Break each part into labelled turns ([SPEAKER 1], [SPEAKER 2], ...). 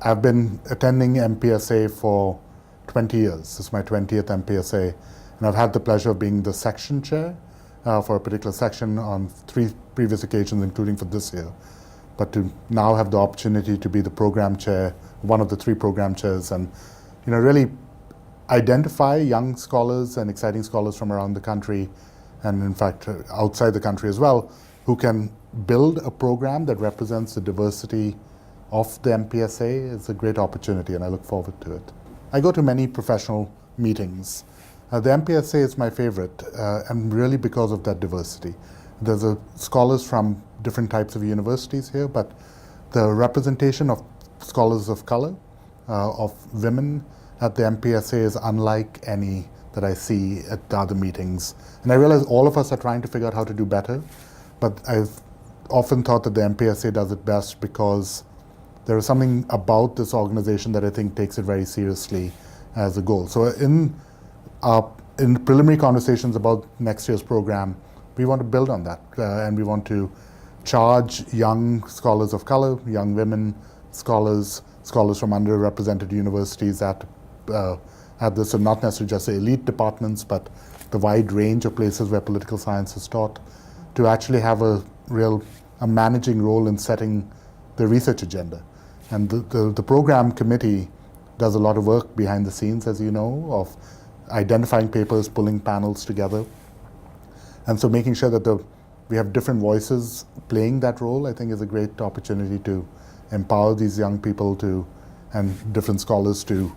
[SPEAKER 1] I've been attending MPSA for 20 years. This is my 20th MPSA, and I've had the pleasure of being the section chair for a particular section on 3 previous occasions, including for this year. But to now have the opportunity to be the program chair, one of the 3 program chairs, and really identify young scholars and exciting scholars from around the country, and in fact outside the country as well, who can build a program that represents the diversity of the MPSA is a great opportunity, and I look forward to it. I go to many professional meetings. The MPSA is my favorite, and really because of that diversity. There's scholars from different types of universities here, but the representation of scholars of color, of women at the MPSA is unlike any that I see at the other meetings. And I realize all of us are trying to figure out how to do better, but I've often thought that the MPSA does it best because there is something about this organization that I think takes it very seriously as a goal. So in preliminary conversations about next year's program, we want to build on that, and we want to charge young scholars of color, young women scholars from underrepresented universities at this, so not necessarily just the elite departments, but the wide range of places where political science is taught, to actually have a managing role in setting the research agenda. And the program committee does a lot of work behind the scenes, as you know, of identifying papers, pulling panels together. And so making sure that we have different voices playing that role, I think, is a great opportunity to empower these young people and different scholars to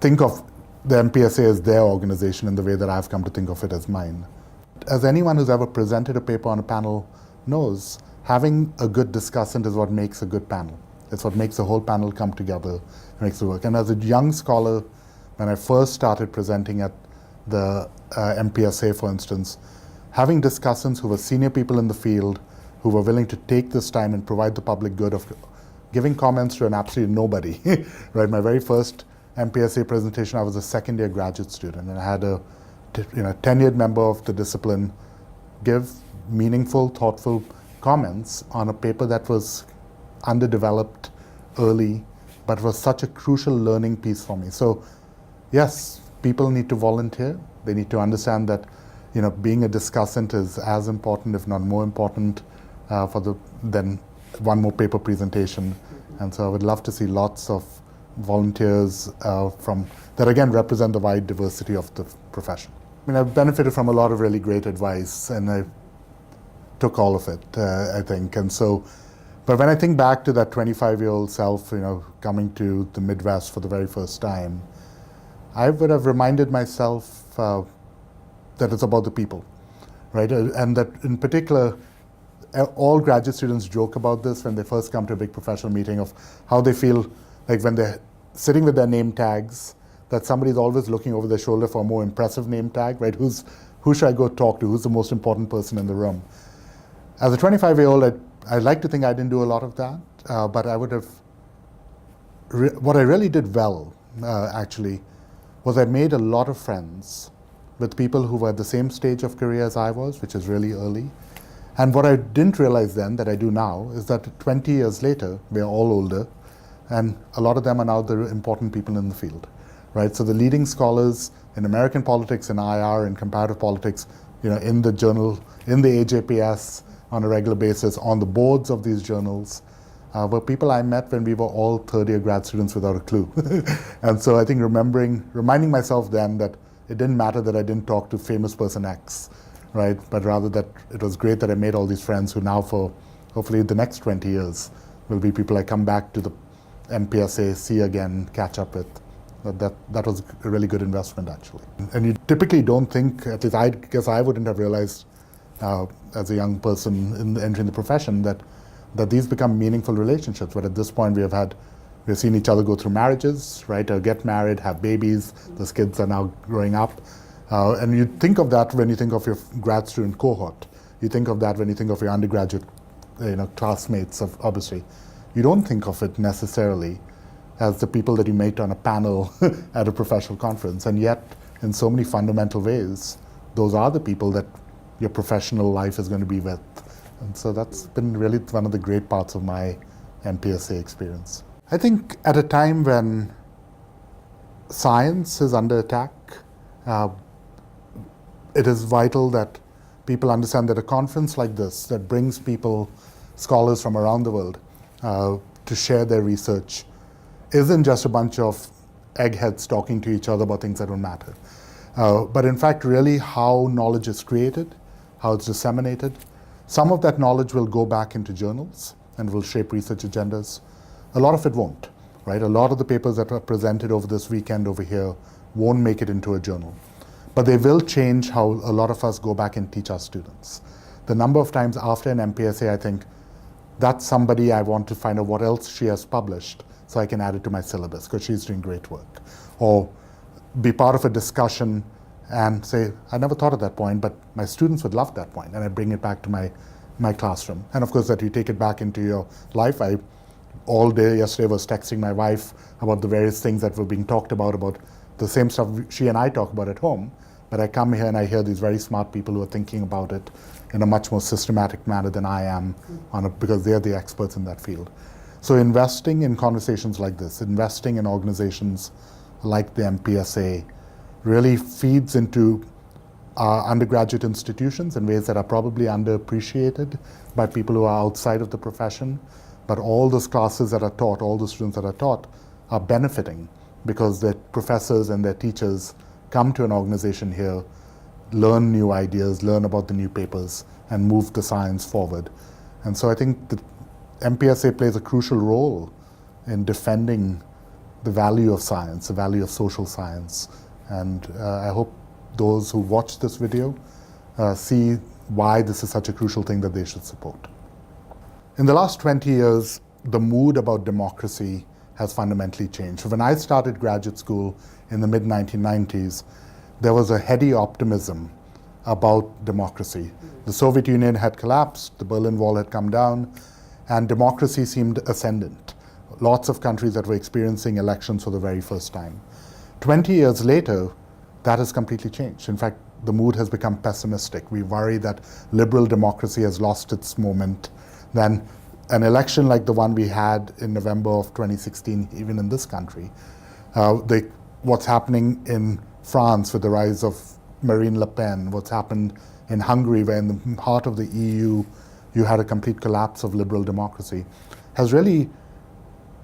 [SPEAKER 1] think of the MPSA as their organization in the way that I've come to think of it as mine. As anyone who's ever presented a paper on a panel knows, having a good discussant is what makes a good panel. It's what makes the whole panel come together, makes it work. And as a young scholar, when I first started presenting at the MPSA, for instance, having discussants who were senior people in the field, who were willing to take this time and provide the public good of giving comments to an absolute nobody. Right, my very first MPSA presentation, I was a second-year graduate student, and I had a tenured member of the discipline give meaningful, thoughtful comments on a paper that was underdeveloped early, but was such a crucial learning piece for me. So yes, people need to volunteer. They need to understand that being a discussant is as important, if not more important, than one more paper presentation. And so I would love to see lots of volunteers that again represent the wide diversity of the profession. I've benefited from a lot of really great advice, and I took all of it, I think. And so, but when I think back to that 25-year-old self, coming to the Midwest for the very first time, I would have reminded myself that it's about the people, right? And that in particular, all graduate students joke about this when they first come to a big professional meeting, of how they feel like when they're sitting with their name tags, that somebody's always looking over their shoulder for a more impressive name tag, right? Who should I go talk to? Who's the most important person in the room? As a 25-year-old, I'd like to think I didn't do a lot of that, but I would have, what I really did well, actually, was I made a lot of friends with people who were at the same stage of career as I was, which is really early. And what I didn't realize then, that I do now, is that 20 years later, we're all older, and a lot of them are now the important people in the field, right? So the leading scholars in American politics, in IR, in comparative politics, in the journal, in the AJPS on a regular basis, on the boards of these journals, were people I met when we were all third-year grad students without a clue. And so I think reminding myself then that it didn't matter that I didn't talk to famous person X, right? But rather that it was great that I made all these friends who now, for hopefully the next 20 years, will be people I come back to the MPSA, see again, catch up with. That was a really good investment, actually. And you typically don't think, at least I guess I wouldn't have realized as a young person entering the profession, that these become meaningful relationships. But at this point, we've seen each other go through marriages, right? Or get married, have babies. Those kids are now growing up. And you think of that when you think of your grad student cohort. You think of that when you think of your undergraduate classmates, obviously. You don't think of it necessarily as the people that you meet on a panel at a professional conference. And yet, in so many fundamental ways, those are the people that your professional life is going to be with. And so that's been really one of the great parts of my MPSA experience. I think at a time when science is under attack, it is vital that people understand that a conference like this that brings people, scholars from around the world, to share their research isn't just a bunch of eggheads talking to each other about things that don't matter. But in fact, really how knowledge is created, how it's disseminated. Some of that knowledge will go back into journals and will shape research agendas. A lot of it won't, right? A lot of the papers that are presented over this weekend over here won't make it into a journal. But they will change how a lot of us go back and teach our students. The number of times after an MPSA, I think, that's somebody I want to find out what else she has published so I can add it to my syllabus because she's doing great work. Or be part of a discussion and say, I never thought of that point, but my students would love that point, and I bring it back to my classroom. And of course, that you take it back into your life. I, all day yesterday, was texting my wife about the various things that were being talked about the same stuff she and I talk about at home. But I come here and I hear these very smart people who are thinking about it in a much more systematic manner than I am, because they're the experts in that field. So investing in conversations like this, investing in organizations like the MPSA, really feeds into our undergraduate institutions in ways that are probably underappreciated by people who are outside of the profession. But all those classes that are taught, all the students that are taught, are benefiting because their professors and their teachers come to an organization here, learn new ideas, learn about the new papers, and move the science forward. And so I think the MPSA plays a crucial role in defending the value of science, the value of social science. And I hope those who watch this video see why this is such a crucial thing that they should support. In the last 20 years, the mood about democracy has fundamentally changed. When I started graduate school in the mid-1990s, there was a heady optimism about democracy. The Soviet Union had collapsed, the Berlin Wall had come down, and democracy seemed ascendant. Lots of countries that were experiencing elections for the very first time. 20 years later, that has completely changed. In fact, the mood has become pessimistic. We worry that liberal democracy has lost its moment. Then an election like the one we had in November of 2016, even in this country, what's happening in France with the rise of Marine Le Pen, what's happened in Hungary, where in the heart of the EU, you had a complete collapse of liberal democracy, has really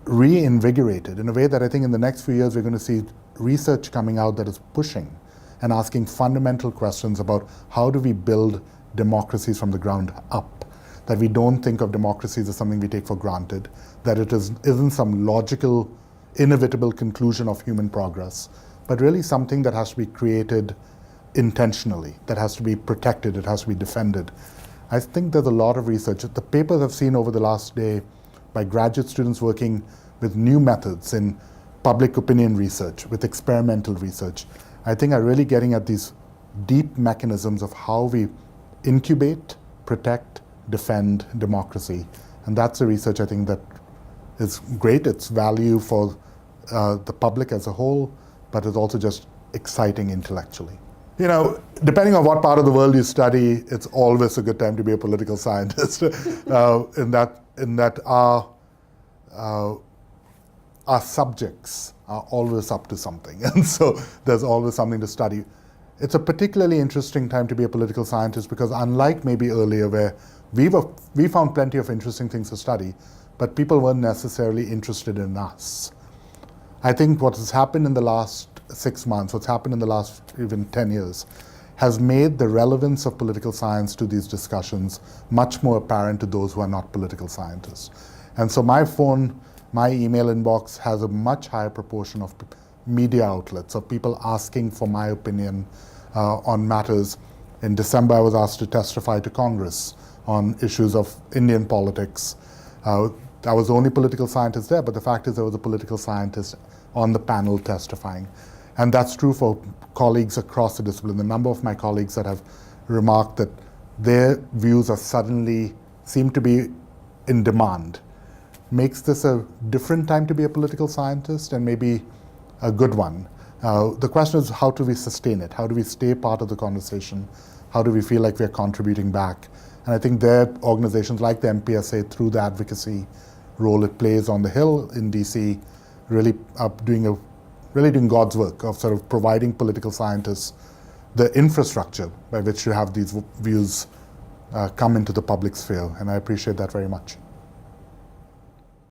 [SPEAKER 1] reinvigorated in a way that I think in the next few years we're going to see research coming out that is pushing and asking fundamental questions about how do we build democracies from the ground up, that we don't think of democracies as something we take for granted, that it isn't some logical, inevitable conclusion of human progress, but really something that has to be created intentionally, that has to be protected, it has to be defended. I think there's a lot of research. The papers I've seen over the last day by graduate students working with new methods in public opinion research, with experimental research, I think are really getting at these deep mechanisms of how we incubate, protect, defend democracy. And that's a research I think that is great. It's value for the public as a whole, but it's also just exciting intellectually. You know, depending on what part of the world you study, it's always a good time to be a political scientist. in that our subjects are always up to something, and so there's always something to study. It's a particularly interesting time to be a political scientist because unlike maybe earlier where we found plenty of interesting things to study, but people weren't necessarily interested in us. I think what has happened in the last 6 months, what's happened in the last even 10 years, has made the relevance of political science to these discussions much more apparent to those who are not political scientists. And so my phone, my email inbox has a much higher proportion of media outlets, of people asking for my opinion on matters. In December, I was asked to testify to Congress on issues of Indian politics. I was the only political scientist there, but the fact is there was a political scientist on the panel testifying. And that's true for colleagues across the discipline. The number of my colleagues that have remarked that their views are suddenly seem to be in demand makes this a different time to be a political scientist and maybe a good one. The question is, how do we sustain it? How do we stay part of the conversation? How do we feel like we're contributing back? And I think there are organizations like the MPSA, through the advocacy, role it plays on the Hill in DC, really doing God's work of sort of providing political scientists the infrastructure by which to have these views come into the public sphere, and I appreciate that very much.